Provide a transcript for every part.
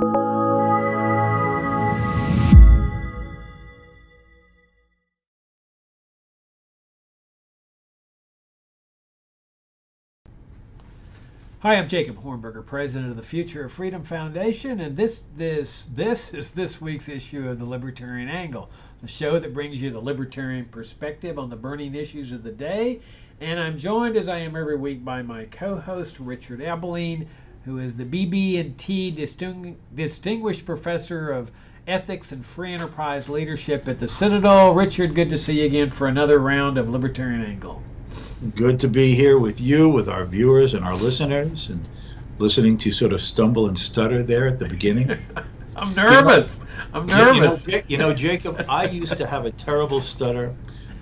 Hi, I'm Jacob Hornberger, president of the Future of Freedom Foundation, and this is this week's issue of the Libertarian Angle, the show that brings you the libertarian perspective on the burning issues of the day. And I'm joined, as I am every week, by my co-host Richard Ebeling, who is the BB&T Distinguished Professor of Ethics and Free Enterprise Leadership at the Citadel. Richard, good to see you again for another round of Libertarian Angle. Good to be here with you, with our viewers and our listeners, and listening to sort of stumble and stutter there at the beginning. I'm nervous. I'm nervous. Jacob, I used to have a terrible stutter,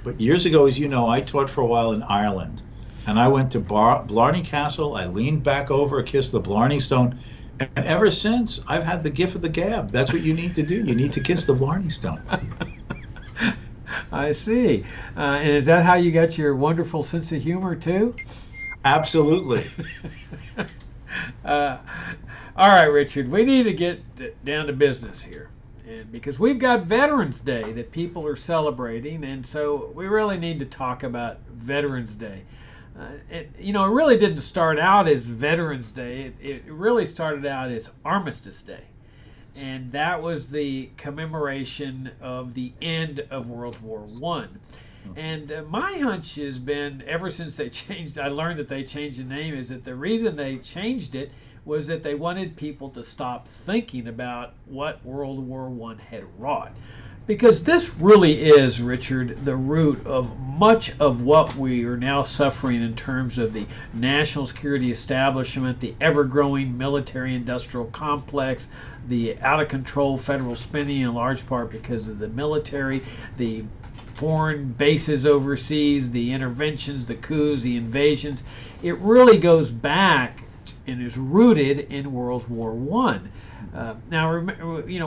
but years ago, as you know, I taught for a while in Ireland, and I went to Blarney Castle. I leaned back over, kissed the Blarney Stone, and ever since, I've had the gift of the gab. That's what you need to do. You need to kiss the Blarney Stone. I see. And is that how you got your wonderful sense of humor, too? Absolutely. All right, Richard, we need to get down to business here. And because we've got Veterans Day that people are celebrating, and so we really need to talk about Veterans Day. It really didn't start out as Veterans Day. It really started out as Armistice Day. And that was the commemoration of the end of World War I. And my hunch has been, ever since they changed, I learned that they changed the name, is that the reason they changed it was that they wanted people to stop thinking about what World War I had wrought. Because this really is, Richard, the root of much of what we are now suffering in terms of the national security establishment, the ever-growing military-industrial complex, the out-of-control federal spending in large part because of the military, the foreign bases overseas, the interventions, the coups, the invasions. It really goes back and is rooted in World War I. Now,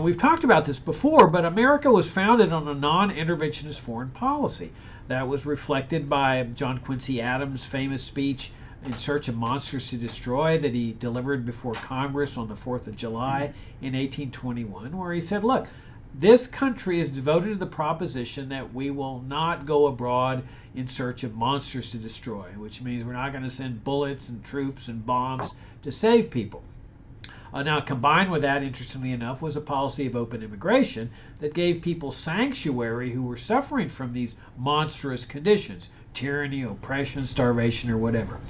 we've talked about this before, but America was founded on a non-interventionist foreign policy. That was reflected by John Quincy Adams' famous speech, In Search of Monsters to Destroy, that he delivered before Congress on the 4th of July in 1821, where he said, look, this country is devoted to the proposition that we will not go abroad in search of monsters to destroy, which means we're not going to send bullets and troops and bombs to save people. Now, combined with that, interestingly enough, was a policy of open immigration that gave people sanctuary who were suffering from these monstrous conditions, tyranny, oppression, starvation, or whatever.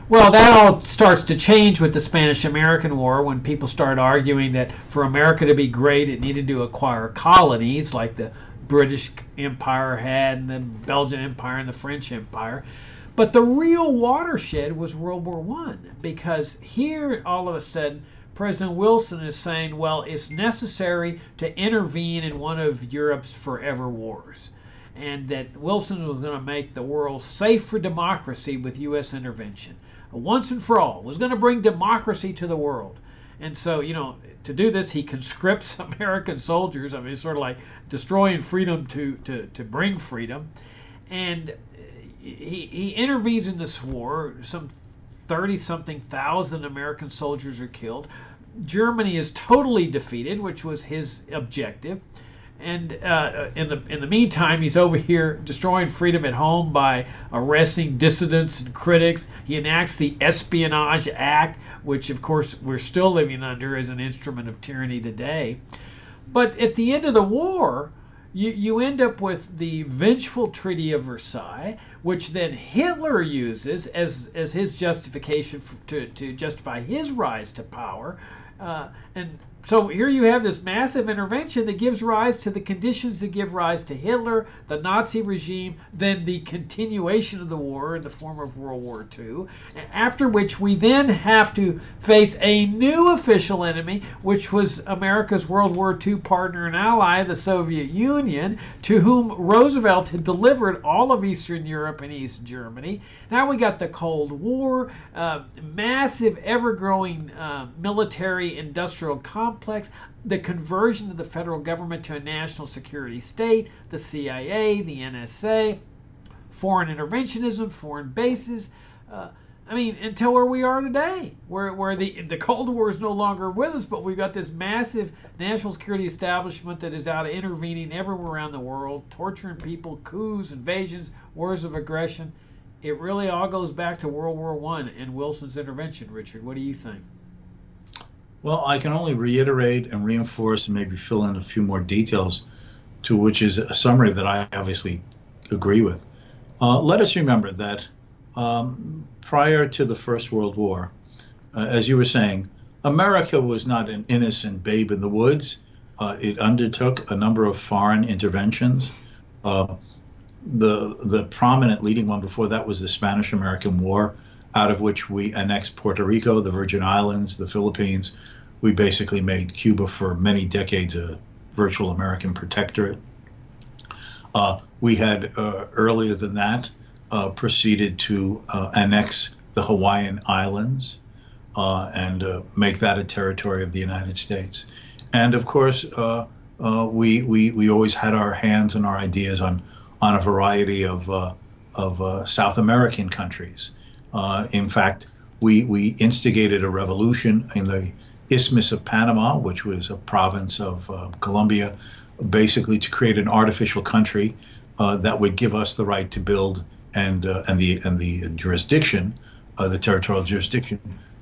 Well, that all starts to change with the Spanish-American War, when people start arguing that for America to be great, it needed to acquire colonies like the British Empire had, and the Belgian Empire and the French Empire. But the real watershed was World War I, because here, all of a sudden, President Wilson is saying, well, it's necessary to intervene in one of Europe's forever wars, and that Wilson was going to make the world safe for democracy with U.S. intervention. Once and for all, was going to bring democracy to the world. And so, to do this, he conscripts American soldiers. I mean, it's sort of like destroying freedom to bring freedom. And he intervenes in this war. Some 30-something thousand American soldiers are killed. Germany is totally defeated, which was his objective. And in the meantime, he's over here destroying freedom at home by arresting dissidents and critics. He enacts the Espionage Act, which, of course, we're still living under as an instrument of tyranny today. But at the end of the war, you end up with the vengeful Treaty of Versailles, which then Hitler uses as his justification to justify his rise to power. And so here you have this massive intervention that gives rise to the conditions that give rise to Hitler, the Nazi regime, then the continuation of the war in the form of World War II, after which we then have to face a new official enemy, which was America's World War II partner and ally, the Soviet Union, to whom Roosevelt had delivered all of Eastern Europe and East Germany. Now we got the Cold War, massive, ever-growing military-industrial complex, the conversion of the federal government to a national security state, the CIA, the NSA, foreign interventionism, foreign bases, I mean, until where we are today, where the Cold War is no longer with us, but we've got this massive national security establishment that is out intervening everywhere around the world, torturing people, coups, invasions, wars of aggression. It really all goes back to World War I and Wilson's intervention. Richard, what do you think? Well, I can only reiterate and reinforce and maybe fill in a few more details, to which is a summary that I obviously agree with. Let us remember that prior to the First World War, as you were saying, America was not an innocent babe in the woods. It undertook a number of foreign interventions. The prominent leading one before that was the Spanish-American War, out of which we annexed Puerto Rico, the Virgin Islands, the Philippines. We basically made Cuba for many decades a virtual American protectorate. We had earlier than that proceeded to annex the Hawaiian Islands and make that a territory of the United States. And of course, we always had our hands and our ideas on a variety of South American countries. In fact, we instigated a revolution in the Isthmus of Panama, which was a province of Colombia, basically to create an artificial country that would give us the right to build and the jurisdiction, the territorial jurisdiction,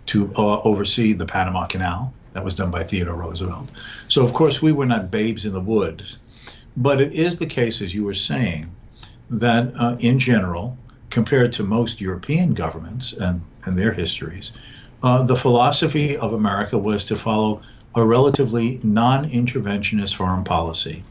to oversee the Panama Canal. That was done by Theodore Roosevelt. So, of course, we were not babes in the wood. But it is the case, as you were saying, that in general, compared to most European governments and their histories, the philosophy of America was to follow a relatively non-interventionist foreign policy.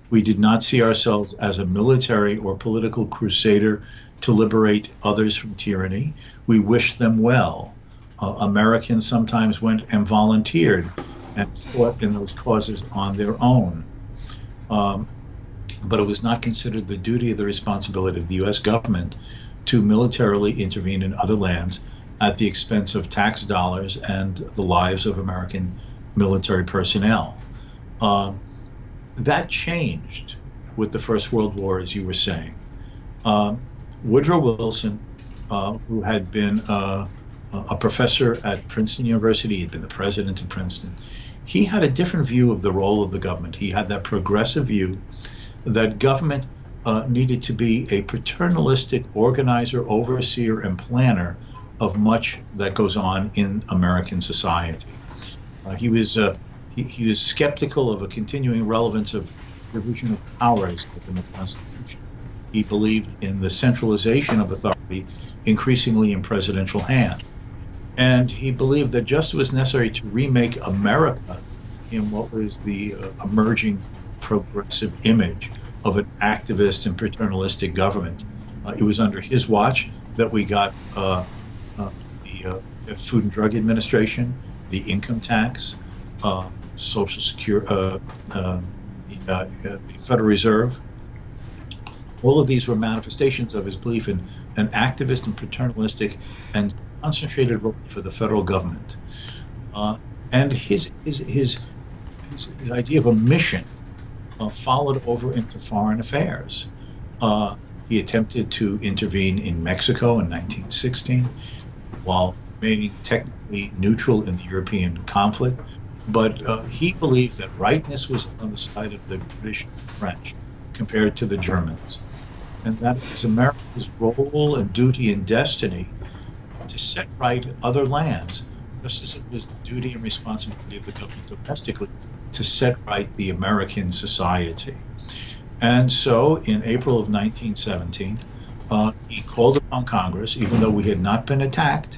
We did not see ourselves as a military or political crusader to liberate others from tyranny. We wished them well. Americans sometimes went and volunteered and fought in those causes on their own. But it was not considered the duty or the responsibility of the U.S. government to militarily intervene in other lands at the expense of tax dollars and the lives of American military personnel. That changed with the First World War, as you were saying. Woodrow Wilson, who had been a professor at Princeton University, he'd been the president of Princeton, he had a different view of the role of the government. He had that progressive view that government needed to be a paternalistic organizer, overseer, and planner of much that goes on in American society. He was skeptical of a continuing relevance of division of powers within the Constitution. He believed in the centralization of authority increasingly in presidential hands. And he believed that just was necessary to remake America in what was the emerging progressive image of an activist and paternalistic government. It was under his watch that we got the Food and Drug Administration, the income tax, Social Security, the Federal Reserve. All of these were manifestations of his belief in an activist and paternalistic and concentrated role for the federal government. And his idea of a mission followed over into foreign affairs. He attempted to intervene in Mexico in 1916 while remaining technically neutral in the European conflict. But he believed that rightness was on the side of the British and French compared to the Germans. And that it was America's role and duty and destiny to set right other lands, just as it was the duty and responsibility of the government domestically to set right the American society. And so in April of 1917, he called upon Congress, even though we had not been attacked,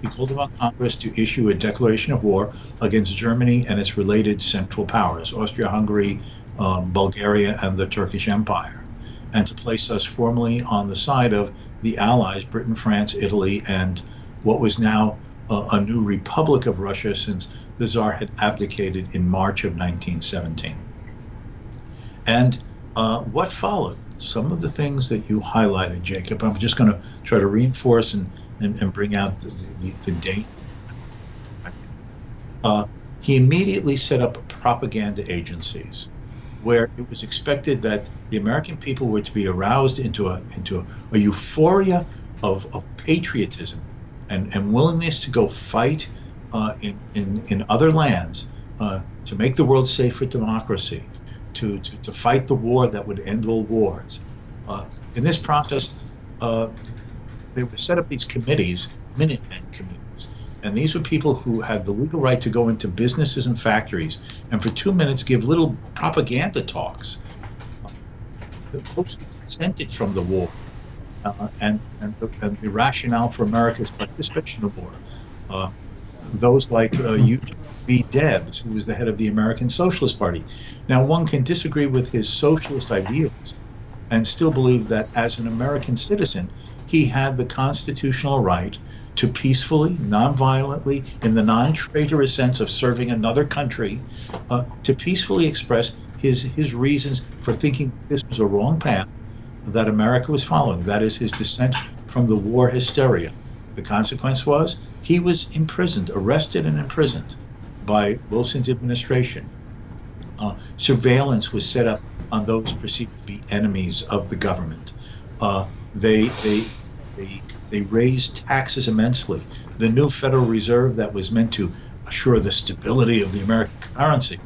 he called upon Congress to issue a declaration of war against Germany and its related Central Powers, Austria-Hungary, Bulgaria, and the Turkish Empire, and to place us formally on the side of the Allies, Britain, France, Italy, and what was now a new Republic of Russia, since the Tsar had abdicated in March of 1917. And what followed? Some of the things that you highlighted, Jacob, I'm just going to try to reinforce and bring out the date. He immediately set up propaganda agencies where it was expected that the American people were to be aroused into a euphoria of patriotism and willingness to go fight in other lands to make the world safe for democracy, to fight the war that would end all wars. In this process, they would set up these committees, Minutemen committees, and these were people who had the legal right to go into businesses and factories and for 2 minutes give little propaganda talks that closely dissented from the war and the rationale for America's participation in the war. Those like U.B. Debs, who was the head of the American Socialist Party. Now, one can disagree with his socialist ideals and still believe that as an American citizen, he had the constitutional right to peacefully, non-violently, in the non-traitorous sense of serving another country, to peacefully express his reasons for thinking this was a wrong path that America was following. That is his dissent from the war hysteria. The consequence was he was imprisoned, arrested and imprisoned by Wilson's administration. Surveillance was set up on those perceived to be enemies of the government. They raised taxes immensely. The new Federal Reserve that was meant to assure the stability of the American currency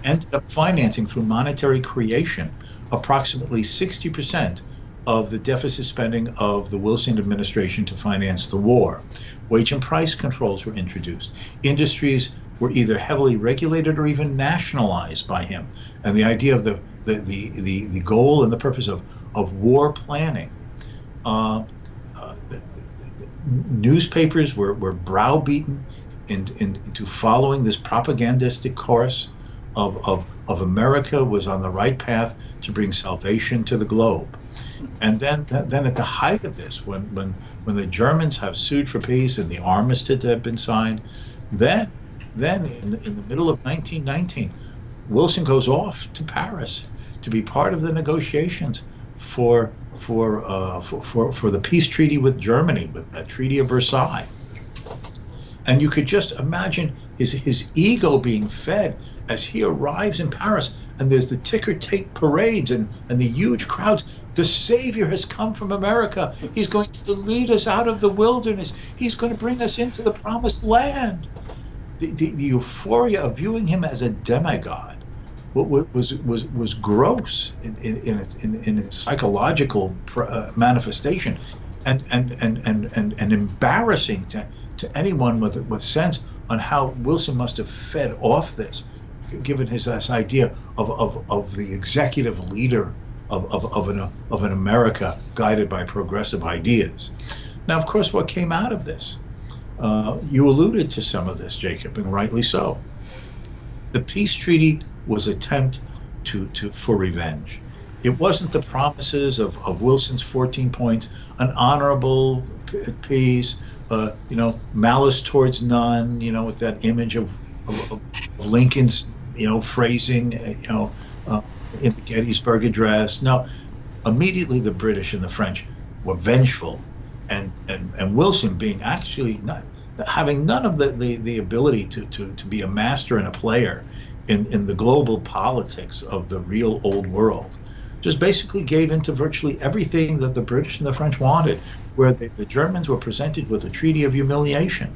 ended up financing through monetary creation approximately 60% of the deficit spending of the Wilson administration to finance the war. Wage and price controls were introduced. Industries were either heavily regulated or even nationalized by him. And the idea of the goal and the purpose of war planning. The newspapers were browbeaten into following this propagandistic course of America was on the right path to bring salvation to the globe. And then at the height of this, when the Germans have sued for peace and the armistice had been signed, then in the middle of 1919, Wilson goes off to Paris to be part of the negotiations for the peace treaty with Germany, with that Treaty of Versailles. And you could just imagine his ego being fed as he arrives in Paris, and there's the ticker tape parades and the huge crowds. The Savior has come from America. He's going to lead us out of the wilderness. He's going to bring us into the promised land. The euphoria of viewing him as a demigod was gross in its psychological manifestation, and embarrassing to anyone with sense on how Wilson must have fed off this, given his idea of the executive leader of an America guided by progressive ideas. Now, of course, what came out of this? You alluded to some of this, Jacob, and rightly so. The peace treaty was an attempt for revenge. It wasn't the promises of Wilson's 14 points, an honorable peace, malice towards none, with that image of Lincoln's, phrasing, in the Gettysburg Address. No, immediately the British and the French were vengeful, and Wilson being actually not having none of the ability to be a master and a player in the global politics of the real old world, just basically gave into virtually everything that the British and the French wanted, where the Germans were presented with a treaty of humiliation.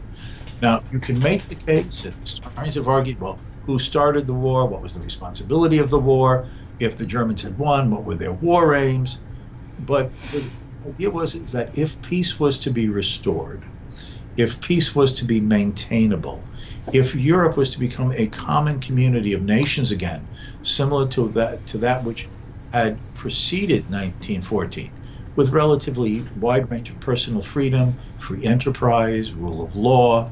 Now, you can make the case, and historians have argued, well, who started the war? What was the responsibility of the war? If the Germans had won, what were their war aims? But the idea is that if peace was to be restored, if peace was to be maintainable, if Europe was to become a common community of nations again, similar to that which had preceded 1914, with relatively wide range of personal freedom, free enterprise, rule of law,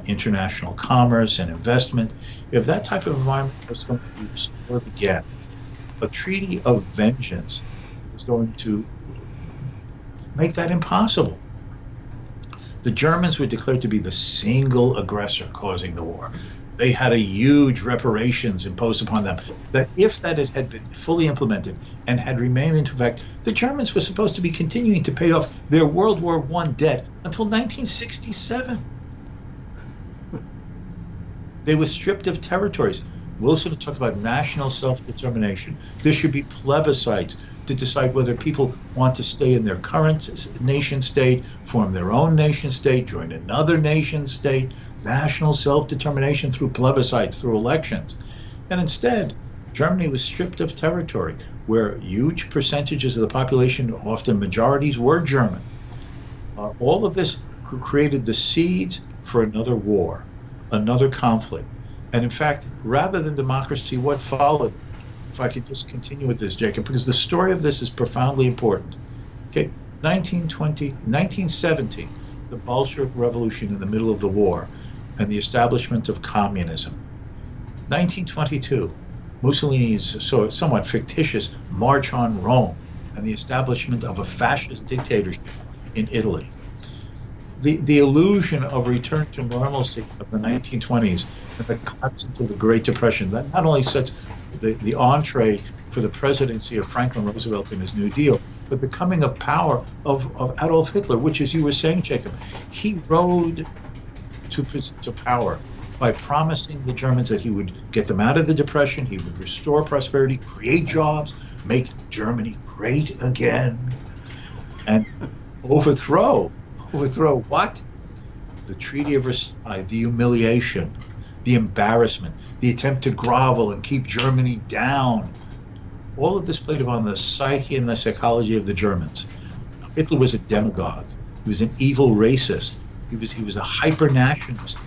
international commerce and investment, if that type of environment was going to be restored again, a treaty of vengeance was going to make that impossible. The Germans were declared to be the single aggressor causing the war. They had a huge reparations imposed upon them that if that had been fully implemented and had remained into effect, the Germans were supposed to be continuing to pay off their World War I debt until 1967. They were stripped of territories. Wilson talked about national self-determination. There should be plebiscites to decide whether people want to stay in their current nation state, form their own nation state, join another nation state, national self-determination through plebiscites, through elections. And instead, Germany was stripped of territory where huge percentages of the population, often majorities, were German. All of this created the seeds for another war, another conflict. And in fact, rather than democracy, what followed? If I could just continue with this, Jacob, because the story of this is profoundly important. Okay, 1917, the Bolshevik Revolution in the middle of the war, and the establishment of communism. 1922, Mussolini's somewhat fictitious march on Rome, and the establishment of a fascist dictatorship in Italy. The illusion of return to normalcy of the 1920s and the collapse into the Great Depression, that not only sets the entree for the presidency of Franklin Roosevelt and his New Deal, but the coming of power of Adolf Hitler, which, as you were saying, Jacob, he rode to power by promising the Germans that he would get them out of the Depression, he would restore prosperity, create jobs, make Germany great again, and overthrow what? The Treaty of Versailles, the humiliation, the embarrassment, the attempt to grovel and keep Germany down. All of this played upon the psyche and the psychology of the Germans. Hitler was a demagogue. He was an evil racist. He was a hyper-nationalist.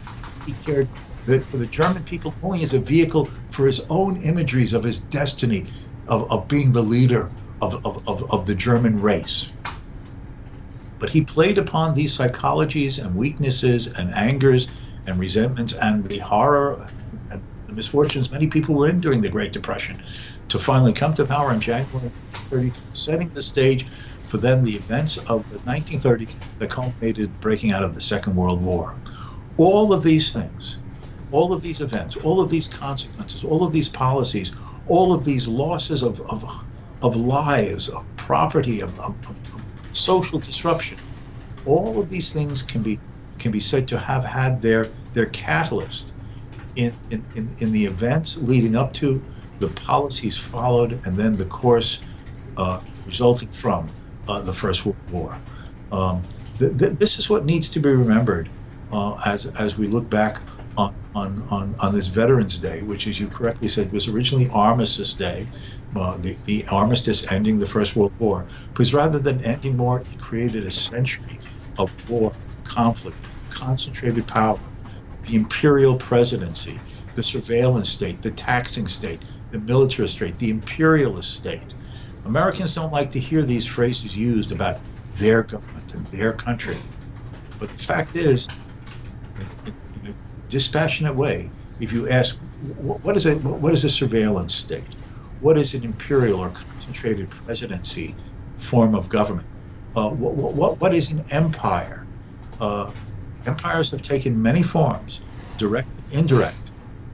He cared for the German people only as a vehicle for his own imageries of his destiny of being the leader of the German race. But he played upon these psychologies and weaknesses and angers and resentments and the horror and the misfortunes many people were in during the Great Depression to finally come to power in January 1933, setting the stage for then the events of the 1930s that culminated breaking out of the Second World War. All of these things, all of these events, all of these consequences, all of these policies, all of these losses of lives, of property, of social disruption, all of these things can be said to have had their catalyst in the events leading up to, the policies followed, and then the course resulting from the First World War. This is what needs to be remembered as we look back on this Veterans Day, which, as you correctly said, was originally Armistice Day, the armistice ending the First World War, because rather than ending war, it created a century of war, conflict, concentrated power, the imperial presidency, the surveillance state, the taxing state, the militarist state, the imperialist state. Americans don't like to hear these phrases used about their government and their country. But the fact is, in a dispassionate way, if you ask, what is a surveillance state? What is an imperial or concentrated presidency form of government? What is an empire? Empires have taken many forms, direct and indirect,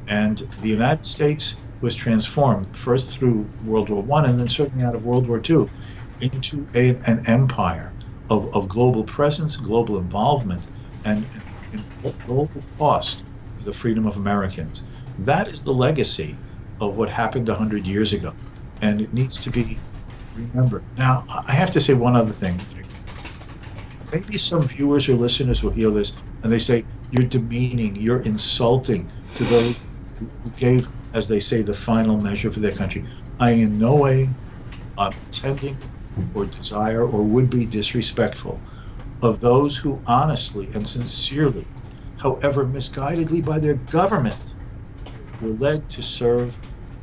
and the United States was transformed first through World War I and then certainly out of World War II into an empire of global presence, global involvement, and global cost to the freedom of Americans. That is the legacy of what happened 100 years ago, and it needs to be remembered. Now, I have to say one other thing. Maybe some viewers or listeners will hear this and they say, you're demeaning, you're insulting to those who gave, as they say, the final measure for their country. I in no way intending or desire or would be disrespectful of those who honestly and sincerely, however misguidedly by their government, were led to serve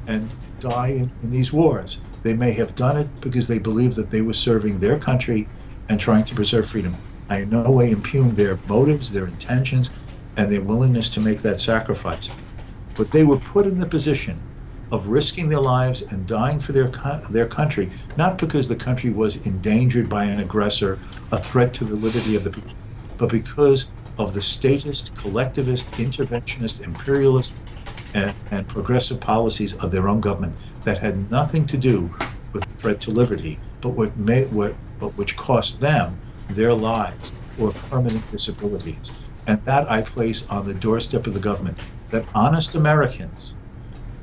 and die in these wars. They may have done it because they believed that they were serving their country and trying to preserve freedom. I in no way impugn their motives, their intentions, and their willingness to make that sacrifice. But they were put in the position of risking their lives and dying for their country, not because the country was endangered by an aggressor, a threat to the liberty of the people, but because of the statist, collectivist, interventionist, imperialist, and progressive policies of their own government that had nothing to do with the threat to liberty, but which cost them their lives or permanent disabilities. And that I place on the doorstep of the government, that honest Americans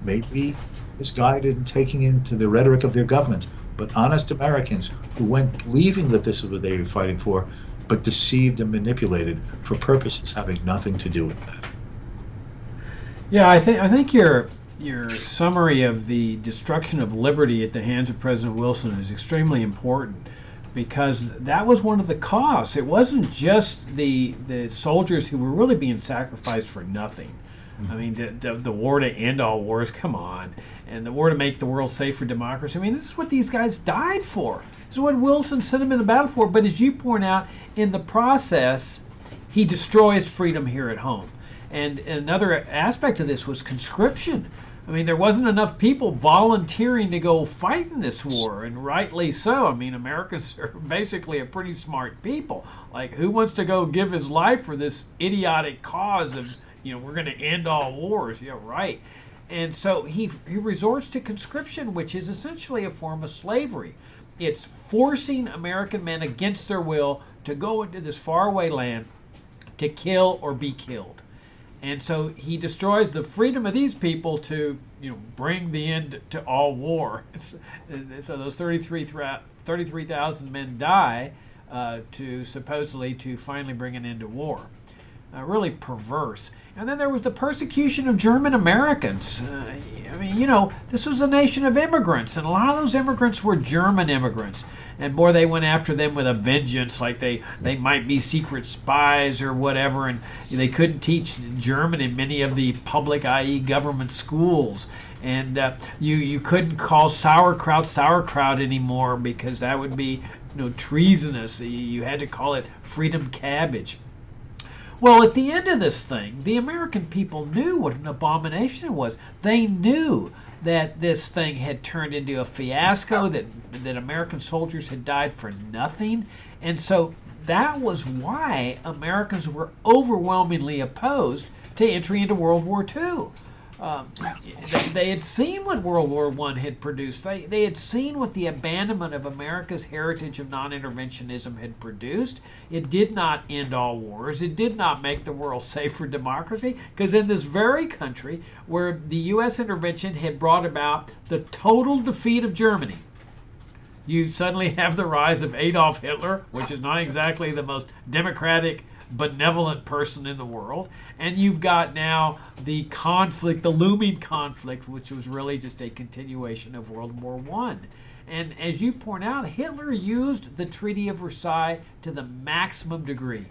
maybe is guided in taking into the rhetoric of their governments, but honest Americans who went believing that this is what they were fighting for, but deceived and manipulated for purposes having nothing to do with that. Yeah, I think your summary of the destruction of liberty at the hands of President Wilson is extremely important, because that was one of the costs. It wasn't just the soldiers who were really being sacrificed for nothing. I mean, the war to end all wars, come on, and the war to make the world safe for democracy. I mean, this is what these guys died for. This is what Wilson sent them in the battle for. But as you point out, in the process, he destroys freedom here at home. And another aspect of this was conscription. I mean, there wasn't enough people volunteering to go fight in this war, and rightly so. I mean, Americans are basically a pretty smart people. Like, who wants to go give his life for this idiotic cause of, we're going to end all wars? Yeah, right. And so he resorts to conscription, which is essentially a form of slavery. It's forcing American men against their will to go into this faraway land to kill or be killed. And so he destroys the freedom of these people to, bring the end to all war. So those 33,000 men die to finally bring an end to war. Really perverse. And then there was the persecution of German Americans. This was a nation of immigrants, and a lot of those immigrants were German immigrants. And boy, they went after them with a vengeance, like they might be secret spies or whatever, and they couldn't teach German in many of the public, i.e. government schools. And you couldn't call sauerkraut anymore, because that would be treasonous. You had to call it freedom cabbage. Well, at the end of this thing, the American people knew what an abomination it was. They knew that this thing had turned into a fiasco, that American soldiers had died for nothing. And so that was why Americans were overwhelmingly opposed to entry into World War II. They had seen what World War I had produced. They had seen what the abandonment of America's heritage of non-interventionism had produced. It did not end all wars. It did not make the world safe for democracy, because in this very country where the U.S. intervention had brought about the total defeat of Germany, you suddenly have the rise of Adolf Hitler, which is not exactly the most democratic, benevolent person in the world, and you've got now the conflict, the looming conflict, which was really just a continuation of World War I. And as you point out, Hitler used the Treaty of Versailles to the maximum degree.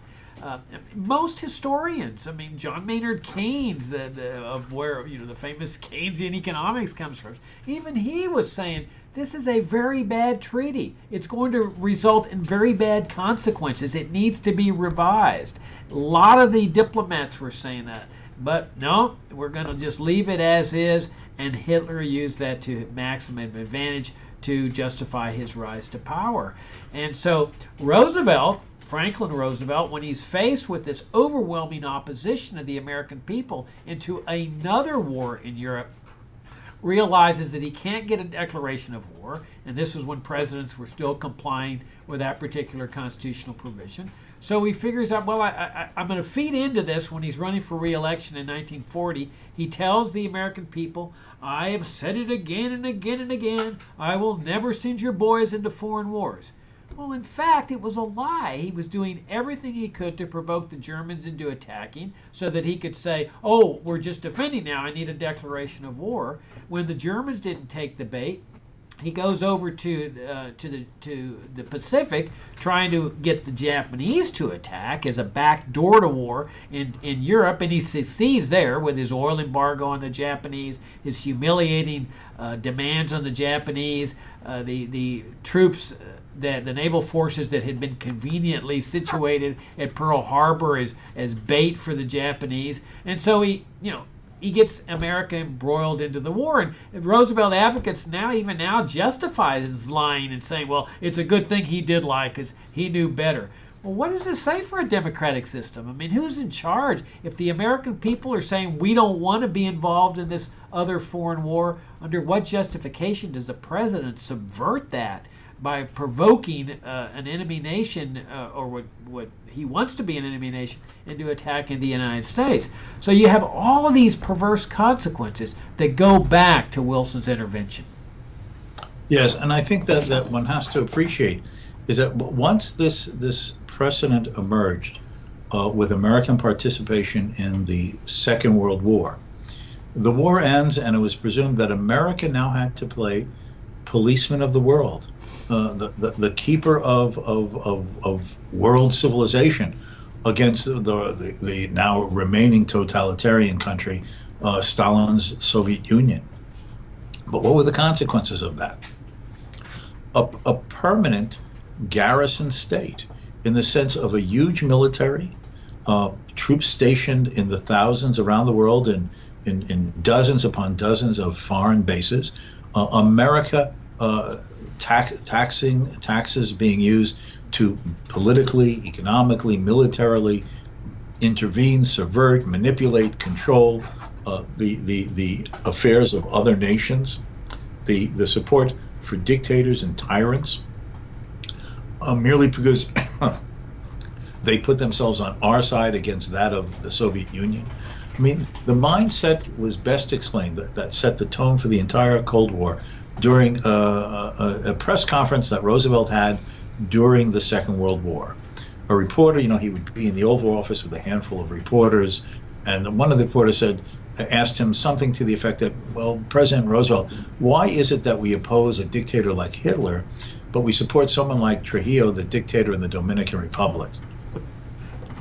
Most historians, John Maynard Keynes, of where the famous Keynesian economics comes from, even he was saying this is a very bad treaty. It's going to result in very bad consequences. It needs to be revised. A lot of the diplomats were saying that, but no, we're going to just leave it as is. And Hitler used that to maximum advantage to justify his rise to power. And so Franklin Roosevelt, when he's faced with this overwhelming opposition of the American people into another war in Europe, realizes that he can't get a declaration of war, and this was when presidents were still complying with that particular constitutional provision. So he figures out, well, I'm going to feed into this. When he's running for re-election in 1940, he tells the American people, I have said it again and again and again, I will never send your boys into foreign wars. Well, in fact, it was a lie. He was doing everything he could to provoke the Germans into attacking so that he could say, oh, we're just defending now, I need a declaration of war. When the Germans didn't take the bait, he goes over to the Pacific, trying to get the Japanese to attack as a back door to war in Europe, and he succeeds there with his oil embargo on the Japanese, his humiliating demands on the Japanese, the troops, the naval forces that had been conveniently situated at Pearl Harbor as bait for the Japanese, and so he gets America embroiled into the war. And Roosevelt advocates now justify his lying and saying, well, it's a good thing he did lie because he knew better. Well, what does this say for a democratic system? Who's in charge? If the American people are saying we don't want to be involved in this other foreign war, under what justification does the president subvert that? by provoking an enemy nation, or what he wants to be an enemy nation, into attacking the United States. So you have all of these perverse consequences that go back to Wilson's intervention. Yes, and I think that one has to appreciate is that once this precedent emerged with American participation in the Second World War, the war ends, and it was presumed that America now had to play policeman of the world, the keeper of world civilization against the now remaining totalitarian country, Stalin's Soviet Union. But what were the consequences of that? A permanent garrison state, in the sense of a huge military, troops stationed in the thousands around the world, in dozens upon dozens of foreign bases, America taxes being used to politically, economically, militarily intervene, subvert, manipulate, control the affairs of other nations, the support for dictators and tyrants, merely because they put themselves on our side against that of the Soviet Union. I mean, the mindset was best explained, that set the tone for the entire Cold War during a press conference that Roosevelt had during the Second World War. A reporter, he would be in the Oval Office with a handful of reporters, and one of the reporters asked him something to the effect that, well, President Roosevelt, why is it that we oppose a dictator like Hitler, but we support someone like Trujillo, the dictator in the Dominican Republic?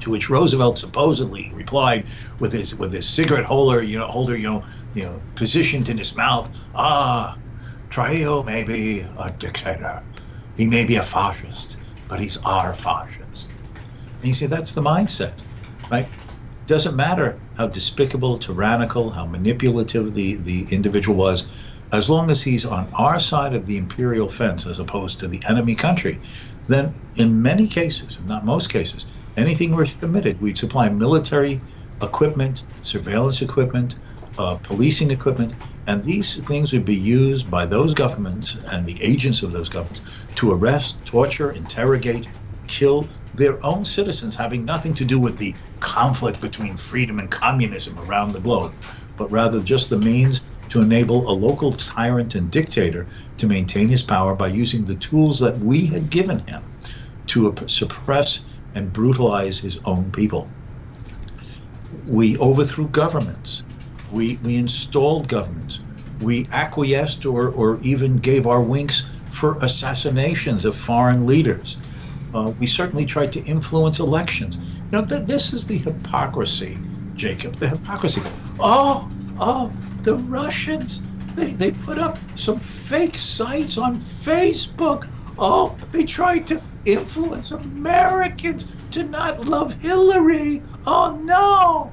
To which Roosevelt supposedly replied with his cigarette holder, positioned in his mouth, Trujillo may be a dictator, he may be a fascist, but he's our fascist. And you see, that's the mindset, right? Doesn't matter how despicable, tyrannical, how manipulative the individual was, as long as he's on our side of the imperial fence as opposed to the enemy country, then in many cases, if not most cases, anything we're committed, we'd supply military equipment, surveillance equipment, policing equipment, and these things would be used by those governments and the agents of those governments to arrest, torture, interrogate, kill their own citizens, having nothing to do with the conflict between freedom and communism around the globe, but rather just the means to enable a local tyrant and dictator to maintain his power by using the tools that we had given him to suppress and brutalize his own people. We overthrew governments. We installed governments. We acquiesced or even gave our winks for assassinations of foreign leaders. We certainly tried to influence elections. This is the hypocrisy, Jacob, the hypocrisy. The Russians, they put up some fake sites on Facebook. They tried to influence Americans to not love Hillary. Oh, no.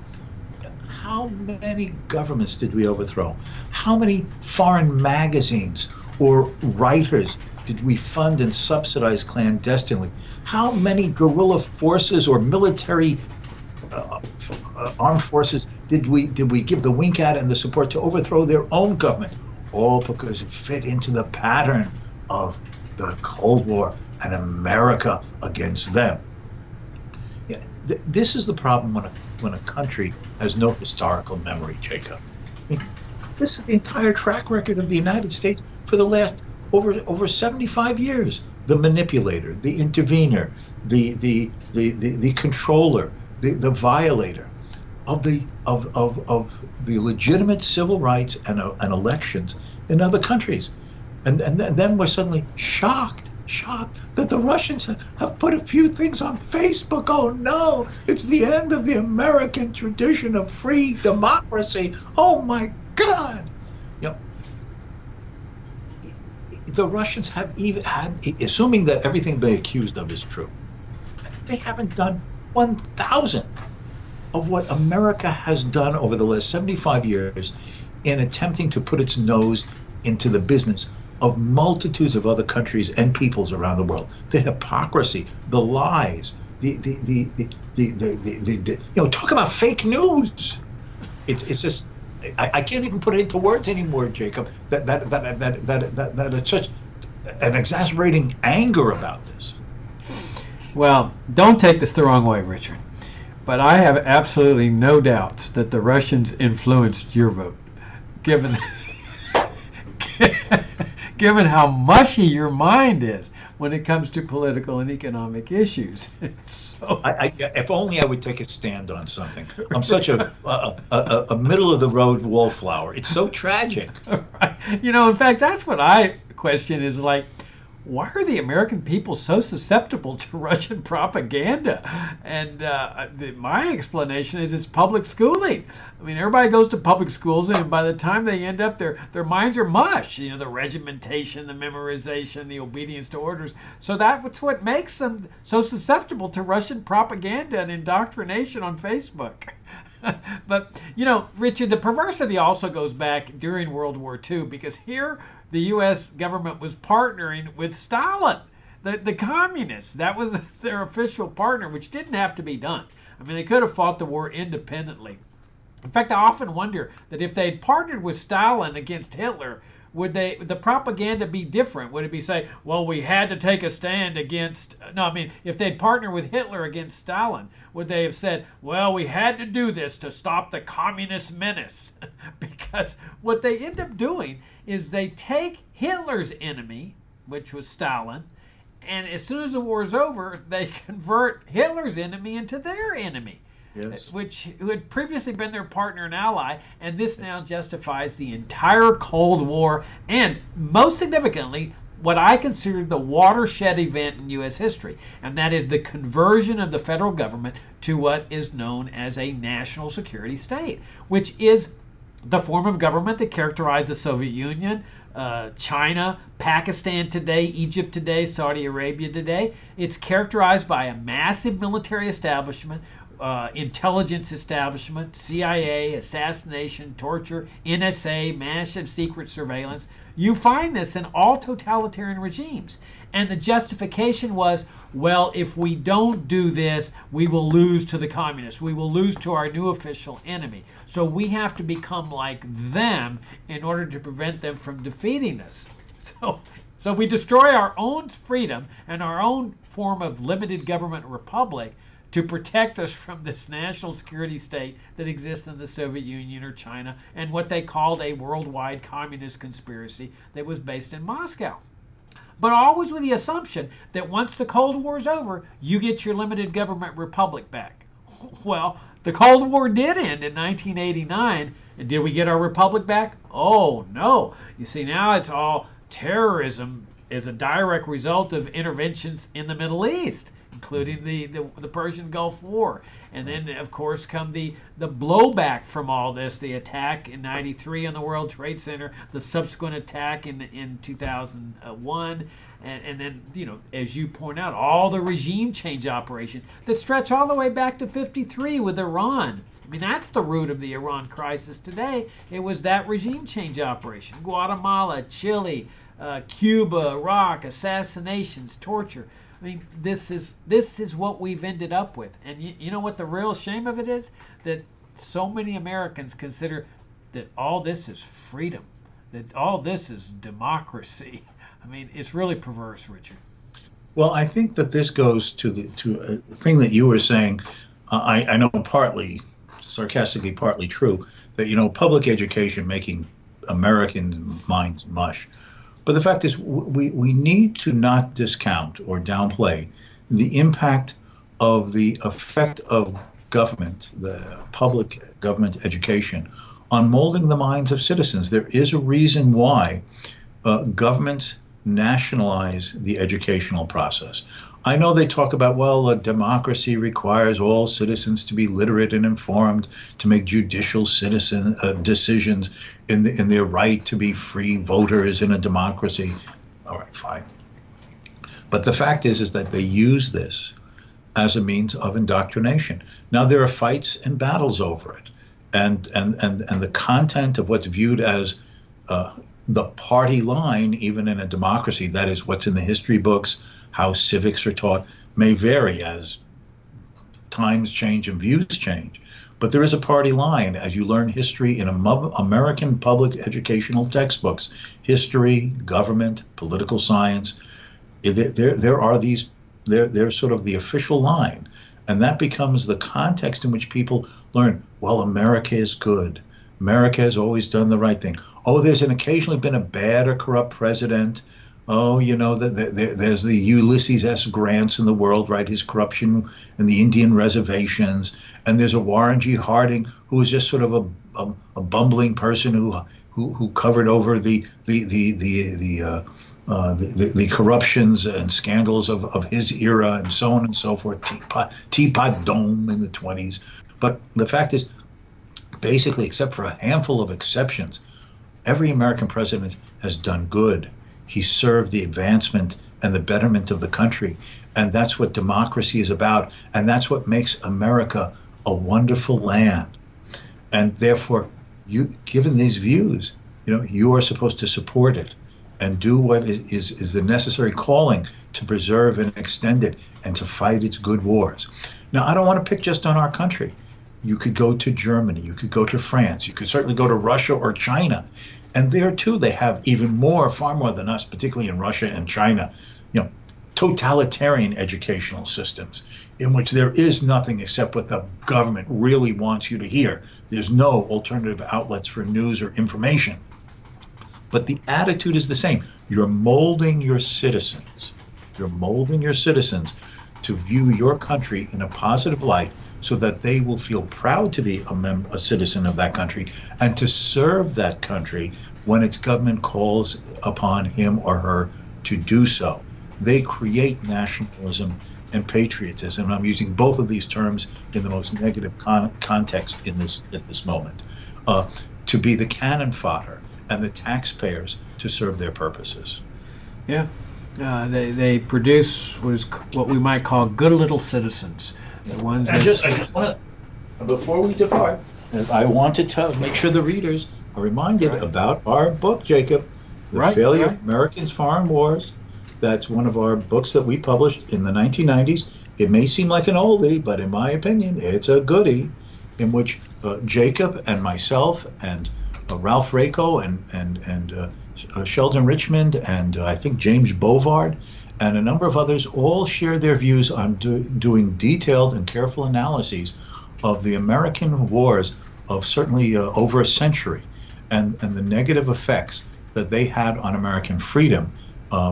How many governments did we overthrow? How many foreign magazines or writers did we fund and subsidize clandestinely? How many guerrilla forces or military armed forces did we give the wink at and the support to overthrow their own government? All because it fit into the pattern of the Cold War and America against them. Yeah, this is the problem when a country has no historical memory, Jacob. I mean, this is the entire track record of the United States for the last over 75 years. The manipulator, the intervener, the controller, the violator of the legitimate civil rights and elections in other countries, and then we're suddenly shocked that the Russians have put a few things on Facebook. Oh no, it's the end of the American tradition of free democracy. Oh my God. The Russians have even had, assuming that everything they're accused of is true, they haven't done 1,000th of what America has done over the last 75 years in attempting to put its nose into the business of multitudes of other countries and peoples around the world. The hypocrisy, the lies, talk about fake news. It's just, I can't even put it into words anymore, Jacob. That it's such an exasperating anger about this. Well, don't take this the wrong way, Richard, but I have absolutely no doubts that the Russians influenced your vote, given given how mushy your mind is when it comes to political and economic issues. So, if only I would take a stand on something. I'm such a middle of the road wallflower. It's so tragic. Right. In fact, that's what I question is like, why are the American people so susceptible to Russian propaganda? And my explanation is it's public schooling. I mean, everybody goes to public schools, and by the time they end up, their minds are mush. The regimentation, the memorization, the obedience to orders. So that's what makes them so susceptible to Russian propaganda and indoctrination on Facebook. But, Richard, the perversity also goes back during World War II, because here the U.S. government was partnering with Stalin, the communists. That was their official partner, which didn't have to be done. I mean, they could have fought the war independently. In fact, I often wonder that if they'd partnered with Stalin against Hitler, would the propaganda be different? Would it be say, well, we had to take a stand against, no, I mean, if they'd partnered with Hitler against Stalin, would they have said, well, we had to do this to stop the communist menace? Because what they end up doing is they take Hitler's enemy, which was Stalin, and as soon as the war is over, they convert Hitler's enemy into their enemy. Yes. Who had previously been their partner and ally, and this now justifies the entire Cold War, and most significantly, what I consider the watershed event in U.S. history, and that is the conversion of the federal government to what is known as a national security state, which is the form of government that characterized the Soviet Union, China, Pakistan today, Egypt today, Saudi Arabia today. It's characterized by a massive military establishment, intelligence establishment, CIA, assassination, torture, NSA, massive secret surveillance. You find this in all totalitarian regimes. And the justification was, well, if we don't do this, we will lose to the communists. We will lose to our new official enemy. So we have to become like them in order to prevent them from defeating us. So we destroy our own freedom and our own form of limited government republic to protect us from this national security state that exists in the Soviet Union or China, and what they called a worldwide communist conspiracy that was based in Moscow. But always with the assumption that once the Cold War is over, you get your limited government republic back. Well, the Cold War did end in 1989, and did we get our republic back? Oh, no. You see, now it's all terrorism as a direct result of interventions in the Middle East, including the Persian Gulf War. And then, of course, come the blowback from all this, the attack in 93 on the World Trade Center, the subsequent attack in 2001, and then, as you point out, all the regime change operations that stretch all the way back to 53 with Iran. I mean, that's the root of the Iran crisis today. It was that regime change operation. Guatemala, Chile, Cuba, Iraq, assassinations, torture. I mean, this is what we've ended up with. And you know what the real shame of it is? That so many Americans consider that all this is freedom, that all this is democracy. I mean, it's really perverse, Richard. Well, I think that this goes to a thing that you were saying. I know partly sarcastically, partly true, that public education making American minds mush. But the fact is, we need to not discount or downplay the impact of the effect of government, the public government education, on molding the minds of citizens. There is a reason why governments nationalize the educational process. I know they talk about, well, a democracy requires all citizens to be literate and informed to make judicial citizen decisions in their right to be free voters in a democracy. All right, fine. But the fact is that they use this as a means of indoctrination. Now, there are fights and battles over it. And the content of what's viewed as the party line, even in a democracy, that is what's in the history books, how civics are taught, may vary as times change and views change. But there is a party line as you learn history in American public educational textbooks, history, government, political science. There are these, they're sort of the official line. And that becomes the context in which people learn, well, America is good. America has always done the right thing. Oh, there's occasionally been a bad or corrupt president. Oh, there's the Ulysses S. Grants in the world, right? His corruption in the Indian reservations. And there's a Warren G. Harding who was just sort of a bumbling person who covered over the corruptions and scandals of his era and so on and so forth. Teapot Dome in the 20s. But the fact is, basically, except for a handful of exceptions, every American president has done good. He served the advancement and the betterment of the country. And that's what democracy is about. And that's what makes America a wonderful land. And therefore, given these views, you are supposed to support it and do what is the necessary calling to preserve and extend it and to fight its good wars. Now, I don't want to pick just on our country. You could go to Germany, you could go to France, you could certainly go to Russia or China. And there too, they have even more, far more than us, particularly in Russia and China, totalitarian educational systems in which there is nothing except what the government really wants you to hear. There's no alternative outlets for news or information. But the attitude is the same. You're molding your citizens. You're molding your citizens to view your country in a positive light so that they will feel proud to be a citizen of that country and to serve that country when its government calls upon him or her to do so. They create nationalism and patriotism. And I'm using both of these terms in the most negative context at this moment, to be the cannon fodder and the taxpayers to serve their purposes. Yeah, they produce what we might call good little citizens. The ones I just want to, before we depart, I want to make sure the readers are reminded about our book, Jacob, The Failure of Americans' Foreign Wars. That's one of our books that we published in the 1990s. It may seem like an oldie, but in my opinion, it's a goodie, in which Jacob and myself and Ralph Rako and Sheldon Richmond and I think James Bovard and a number of others all share their views on doing detailed and careful analyses of the American wars of certainly over a century and the negative effects that they had on American freedom,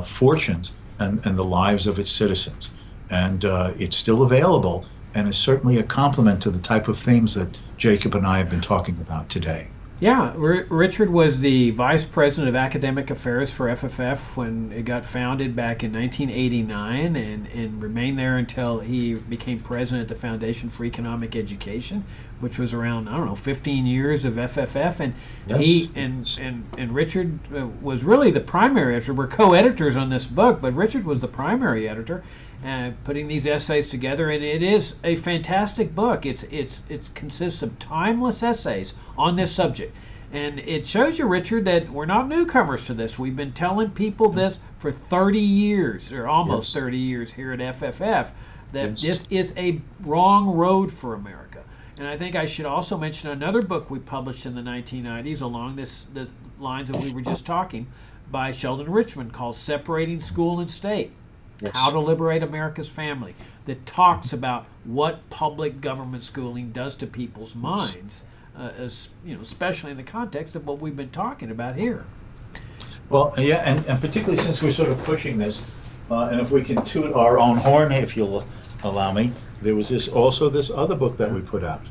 fortunes, and the lives of its citizens. And it's still available and is certainly a complement to the type of themes that Jacob and I have been talking about today. Yeah, Richard was the Vice President of Academic Affairs for FFF when it got founded back in 1989 and remained there until he became president at the Foundation for Economic Education, which was around, 15 years of FFF. And yes. He and Richard was really the primary editor. We're co-editors on this book, but Richard was the primary editor, putting these essays together, and it is a fantastic book. It consists of timeless essays on this subject, and it shows you, Richard, that we're not newcomers to this. We've been telling people this for 30 years, or almost 30 years here at FFF, that this is a wrong road for America. And I think I should also mention another book we published in the 1990s along the lines that we were just talking, by Sheldon Richmond, called Separating School and State. Yes. How to Liberate America's Family, that talks about what public government schooling does to people's minds, especially in the context of what we've been talking about here. Well, yeah, and particularly since we're sort of pushing this, and if we can toot our own horn, if you'll allow me, there was this other book that we put out.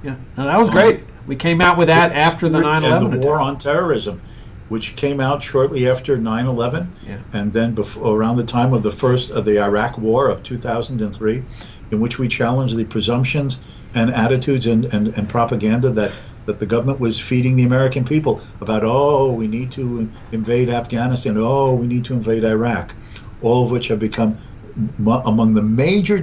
Yeah. Now, that was great. We came out with that after the 9/11 and the War on Terrorism, which came out shortly after 9/11, and then around the time of the Iraq War of 2003, in which we challenged the presumptions and attitudes and propaganda that the government was feeding the American people about, we need to invade Afghanistan, we need to invade Iraq, all of which have become among the major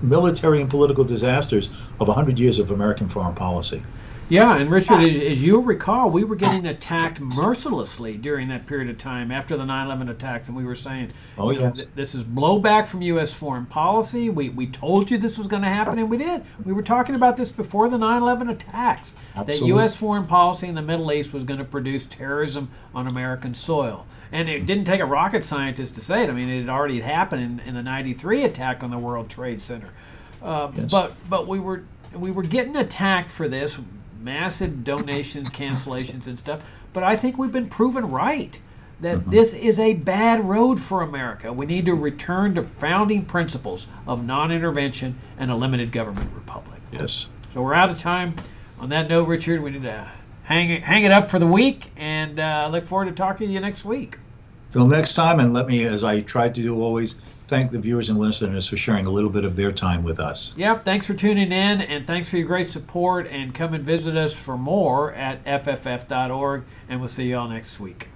military and political disasters of 100 years of American foreign policy. Yeah, and Richard, as you'll recall, we were getting attacked mercilessly during that period of time after the 9/11 attacks, and we were saying, Oh, yes. this is blowback from U.S. foreign policy. We told you this was going to happen, and we did. We were talking about this before the 9/11 attacks, Absolutely. that U.S. foreign policy in the Middle East was going to produce terrorism on American soil. And it didn't take a rocket scientist to say it. I mean, it had already happened in the '93 attack on the World Trade Center. Yes. But we were getting attacked for this, massive donations, cancellations, and stuff. But I think we've been proven right that this is a bad road for America. We need to return to founding principles of non-intervention and a limited government republic. Yes. So we're out of time. On that note, Richard, we need to hang it up for the week, and look forward to talking to you next week. Till next time, and let me, as I tried to do always, thank the viewers and listeners for sharing a little bit of their time with us. Yep, thanks for tuning in, and thanks for your great support, and come and visit us for more at fff.org, and we'll see you all next week.